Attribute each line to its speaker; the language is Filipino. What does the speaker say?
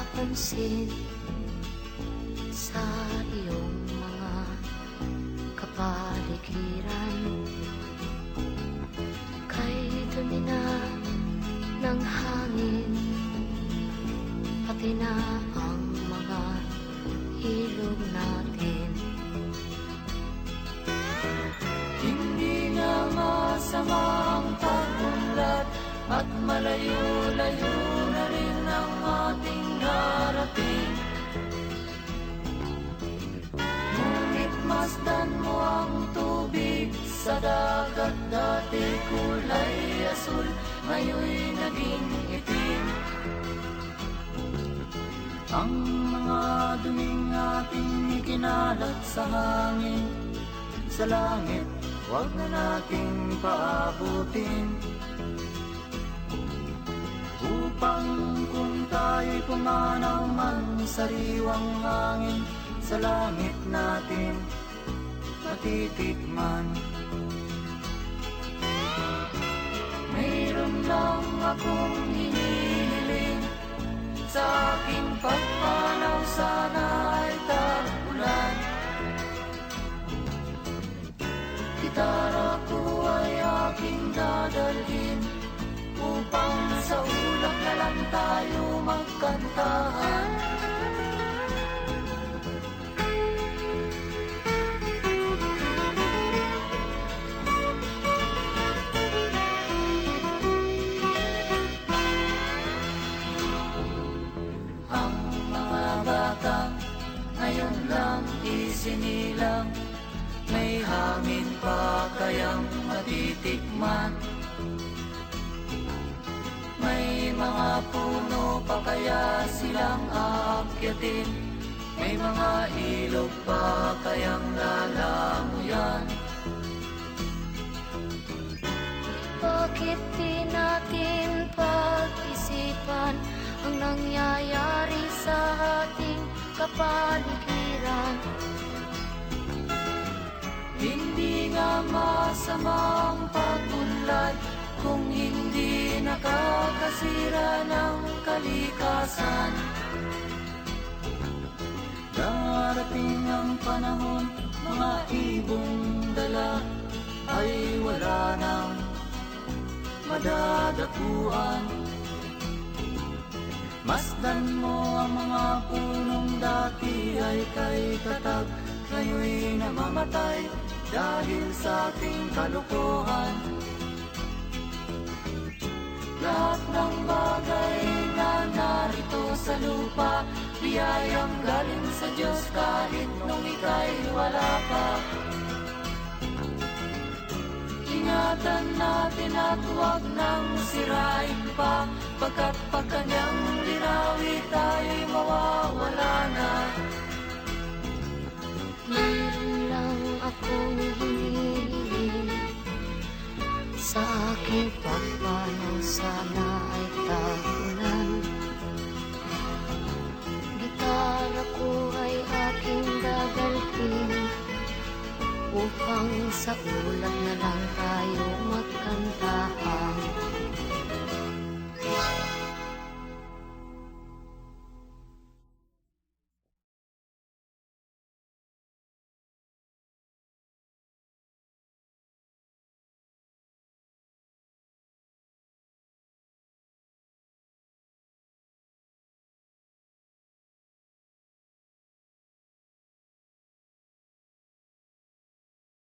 Speaker 1: napapansin sa iyong mga kapaligiran. Kay dumi na ng hangin, pati na ang mga ilog natin.
Speaker 2: Hindi na masama ang pag-unlad, at malayo-layo na rin ang ating narating. Ngunit masdan mo ang tubig sa dagat, dati kulay asul, ngayon'y naging itim. Ang mga duming ating ikinalat sa hangin, sa langit, huwag na nating paabutin. Upang kung tayo'y pumanaw man sa sariwang hangin, sa langit natin matitikman. Mayroon lang akong hinihiling, sa aking pagpanaw sana ay tag-ulan. Gitara ko ay aking dadalhin, upang sa ulap na lang tayo magkantahan. Ang mga bata ngayon lang isinilang, may hangin pa kayang matitikman. May mga puno pa kaya silang aakyatin, may mga ilog pa kayang lalamuyan.
Speaker 1: Bakit di natin pag-isipan ang nangyayari sa ating kapaligiran?
Speaker 2: Hindi nga masama ang pag-unlad, kung hindi nakakasira ng kalikasan. Darating ang panahon, mga ibong dala ay wala nang madadapuan. Masdan mo ang mga punong dati ay kay katag, ngayon'y namamatay dahil sa ating kalokohan. Lahat ng bagay na narito sa lupa, biyayang galing sa Diyos kahit nung ika'y wala pa. Ingatan natin at huwag nang sirain pa, pagkat pag kanyang linawi tayo'y mawawala na.
Speaker 1: Mayroon lang akong hinihiling, sa aking pagpanaw sana ay tag-ulan. Gitara ko ay aking dadalhin, upang sa ulap na lang tayo magkantahan.